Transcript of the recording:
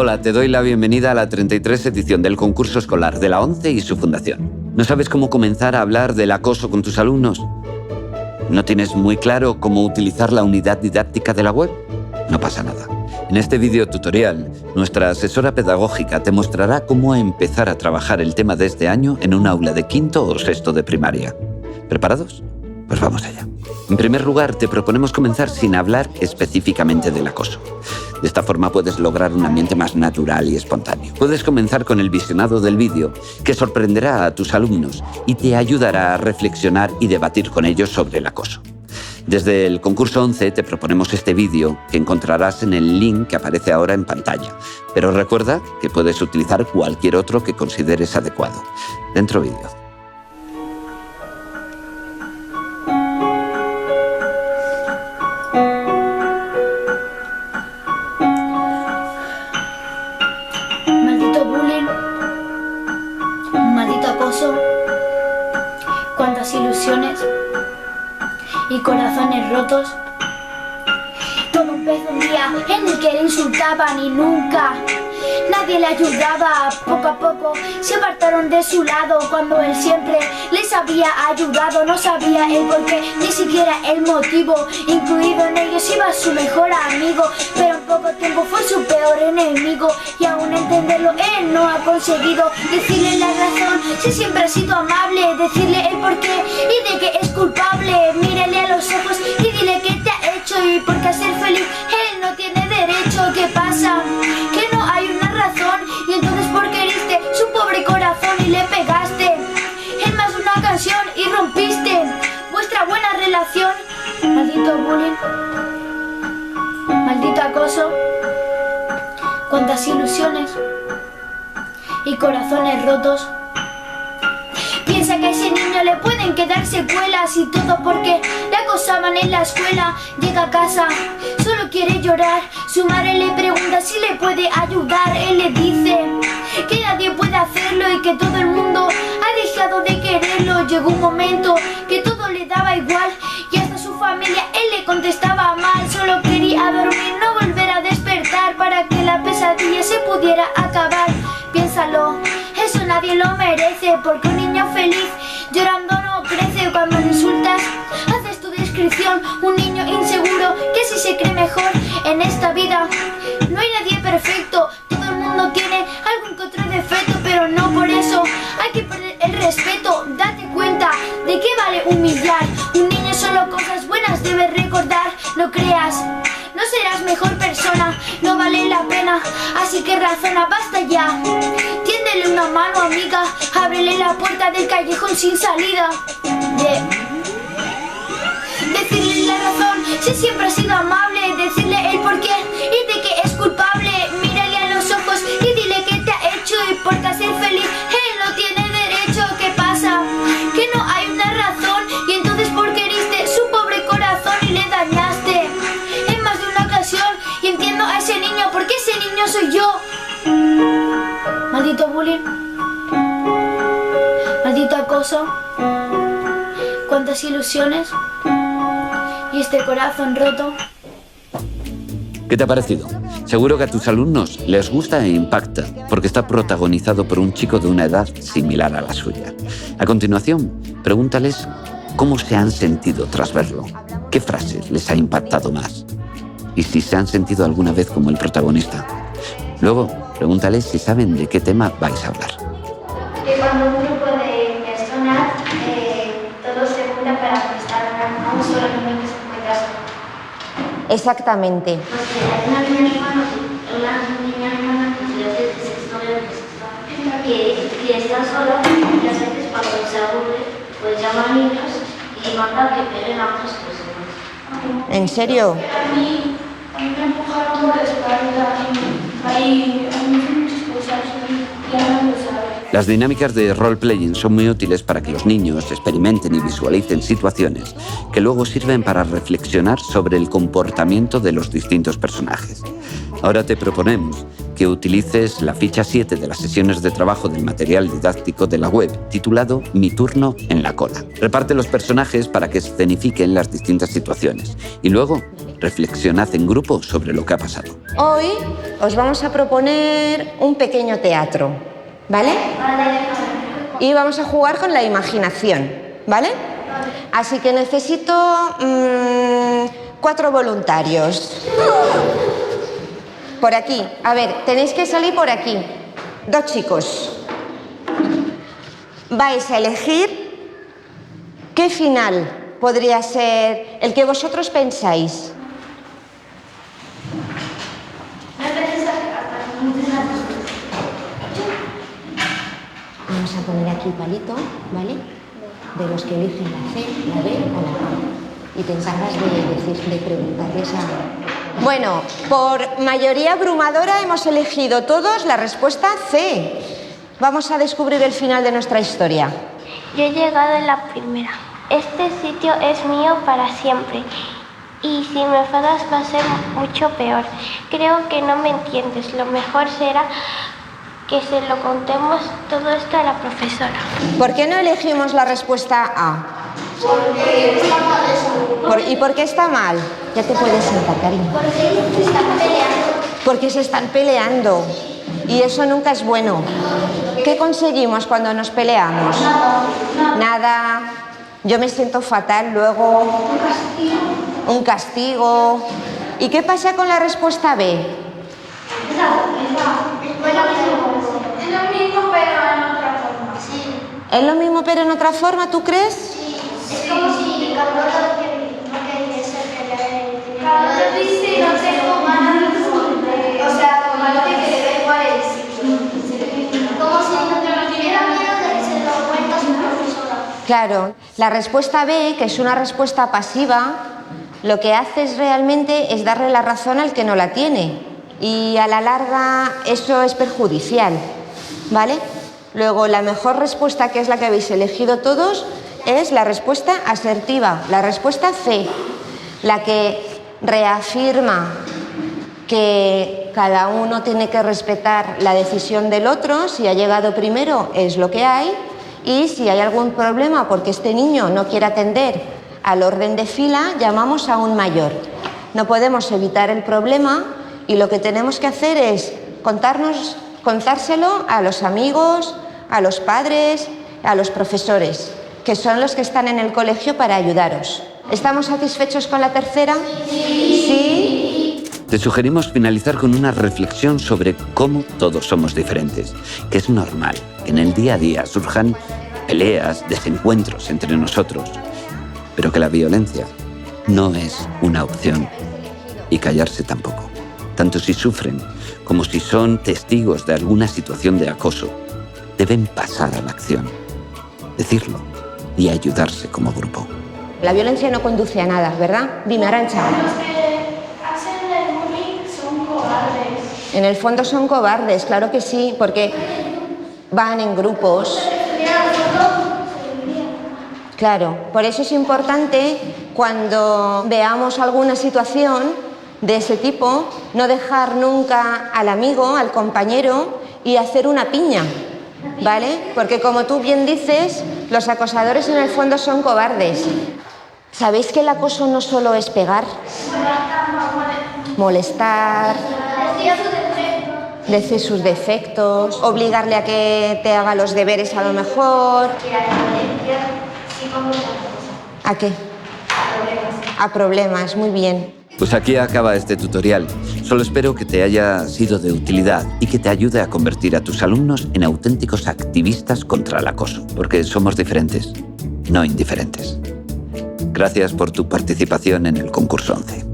Hola, te doy la bienvenida a la 33 edición del concurso escolar de la ONCE y su fundación. ¿No sabes cómo comenzar a hablar del acoso con tus alumnos? ¿No tienes muy claro cómo utilizar la unidad didáctica de la web? No pasa nada. En este video tutorial, nuestra asesora pedagógica te mostrará cómo empezar a trabajar el tema de este año en un aula de quinto o sexto de primaria. ¿Preparados? Pues vamos allá. En primer lugar, te proponemos comenzar sin hablar específicamente del acoso. De esta forma puedes lograr un ambiente más natural y espontáneo. Puedes comenzar con el visionado del vídeo, que sorprenderá a tus alumnos y te ayudará a reflexionar y debatir con ellos sobre el acoso. Desde el concurso 11 te proponemos este vídeo que encontrarás en el link que aparece ahora en pantalla. Pero recuerda que puedes utilizar cualquier otro que consideres adecuado. Dentro vídeo. Maldito bullying, maldito acoso, cuántas ilusiones y corazones rotos. Todo empezó un día en el que le insultaban y nunca nadie le ayudaba. Poco a poco se apartaron de su lado cuando él siempre les había ayudado. No sabía el porqué, ni siquiera el motivo. Incluido en ellos iba su mejor amigo, pero en poco tiempo fue su peor enemigo. Y aún entenderlo él no ha conseguido. Decirle la razón, si siempre ha sido amable. Decirle el porqué y de que es culpable. Mírele a los ojos y dile qué te ha hecho y por qué a ser feliz él no tiene derecho. ¿Qué pasa? Que no hay una razón. Y entonces ¿por qué heriste su pobre corazón y le pegaste en más de una ocasión y rompiste vuestra buena relación? Maldito bullying, maldito acoso, cuántas ilusiones y corazones rotos. Piensa que a ese niño le pueden quedar secuelas y todo porque le acosaban en la escuela. Llega a casa, solo quiere llorar. Su madre le pregunta si le puede ayudar. Él le dice que nadie puede hacerlo y que todo el mundo ha dejado de quererlo. Llegó un momento que todo le daba igual y hasta su familia él le contestaba mal. Solo quería dormir, no volver a despertar para que la pesadilla se pudiera acabar. Piénsalo, eso nadie lo merece, porque un niño feliz llorando no crece. Cuando le insultas, haces tu descripción. Un niño inseguro que si se cree mejor en esta vida. No hay nadie perfecto, todo el mundo tiene algún que otro defecto, pero no por eso hay que perder el respeto. Date cuenta de qué vale humillar. Un niño solo cosas buenas debe recordar. No creas, no serás mejor persona, no vale la pena, así que razona, basta ya. Tiéndele una mano, amiga, ábrele la puerta del callejón sin salida. Decirle la razón, si siempre ha sido amable. Decirle el porqué y de que es culpable. Mírale a los ojos y dile qué te ha hecho y por qué a ser feliz él no tiene derecho. ¿Qué pasa? Que no hay una razón y entonces ¿por qué heriste su pobre corazón y le dañaste en más de una ocasión? Y entiendo a ese niño porque ese niño soy yo. Maldito bullying, maldito acoso, cuántas ilusiones y este corazón roto. ¿Qué te ha parecido? Seguro que a tus alumnos les gusta e impacta, porque está protagonizado por un chico de una edad similar a la suya. A continuación, pregúntales cómo se han sentido tras verlo, qué frases les ha impactado más y si se han sentido alguna vez como el protagonista. Luego, pregúntales si saben de qué tema vais a hablar. Que cuando un grupo de personas todos se juntan para prestar a un solo niño que se encuentra solo. Exactamente. Pues hay una niña hermana de sexto que está sola y a veces cuando se aburre pues llama a niños y manda que peguen a otras personas. ¿En serio? A mí me empujaron por la espalda y a mí muchas cosas y ya no lo sabe. Las dinámicas de role-playing son muy útiles para que los niños experimenten y visualicen situaciones que luego sirven para reflexionar sobre el comportamiento de los distintos personajes. Ahora te proponemos que utilices la ficha 7 de las sesiones de trabajo del material didáctico de la web, titulado Mi turno en la cola. Reparte los personajes para que escenifiquen las distintas situaciones y luego reflexionad en grupo sobre lo que ha pasado. Hoy os vamos a proponer un pequeño teatro, ¿vale? Y vamos a jugar con la imaginación, ¿vale? Así que necesito 4 voluntarios. Por aquí. A ver, tenéis que salir por aquí. 2 chicos. Vais a elegir qué final podría ser el que vosotros pensáis. Vamos a poner aquí palito, ¿vale? De los que eligen la C, la B o la A. Y te encargas de preguntarles a... Bueno, por mayoría abrumadora hemos elegido todos la respuesta C. Vamos a descubrir el final de nuestra historia. Yo he llegado en la primera. Este sitio es mío para siempre. Y si me enfadas va a ser mucho peor. Creo que no me entiendes. Lo mejor será que se lo contemos todo esto a la profesora. ¿Por qué no elegimos la respuesta A? Porque está mal eso. ¿Y por qué está mal? Ya te puedes sentar, cariño. Porque se están peleando. Porque se están peleando. Y eso nunca es bueno. ¿Qué conseguimos cuando nos peleamos? Nada. Yo me siento fatal luego. Un castigo. ¿Y qué pasa con la respuesta B? Es lo mismo, pero en otra forma. Sí. ¿Es lo mismo pero en otra forma, tú crees? Sí. Es como si cada uno quería ser pelear. Cada uno dice no tengo ganas. O sea, como lo que le da igual el sitio. Como si no tuviera miedo de que se lo cuente a su profesora. Claro. La respuesta B, que es una respuesta pasiva, lo que hace realmente es darle la razón al que no la tiene. Y a la larga eso es perjudicial, ¿vale? Luego, la mejor respuesta, que es la que habéis elegido todos, es la respuesta asertiva, la respuesta C, la que reafirma que cada uno tiene que respetar la decisión del otro. Si ha llegado primero es lo que hay, y si hay algún problema porque este niño no quiere atender al orden de fila, llamamos a un mayor. No podemos evitar el problema y lo que tenemos que hacer es contárselo a los amigos, a los padres, a los profesores, que son los que están en el colegio para ayudaros. ¿Estamos satisfechos con la tercera? Sí. Te sugerimos finalizar con una reflexión sobre cómo todos somos diferentes, que es normal que en el día a día surjan peleas, desencuentros entre nosotros, pero que la violencia no es una opción y callarse tampoco. Tanto si sufren como si son testigos de alguna situación de acoso, deben pasar a la acción, decirlo y ayudarse como grupo. La violencia no conduce a nada, ¿verdad? Dime, Arantxa. Los que hacen el bullying son cobardes. En el fondo son cobardes, claro que sí, porque van en grupos. Claro, por eso es importante, cuando veamos alguna situación de ese tipo, no dejar nunca al amigo, al compañero, y hacer una piña, ¿vale? Porque como tú bien dices, los acosadores en el fondo son cobardes. ¿Sabéis que el acoso no solo es pegar? Molestar, decir sus defectos, obligarle a que te haga los deberes a lo mejor. ¿A qué? A problemas, muy bien. Pues aquí acaba este tutorial. Solo espero que te haya sido de utilidad y que te ayude a convertir a tus alumnos en auténticos activistas contra el acoso, porque somos diferentes, no indiferentes. Gracias por tu participación en el concurso 11.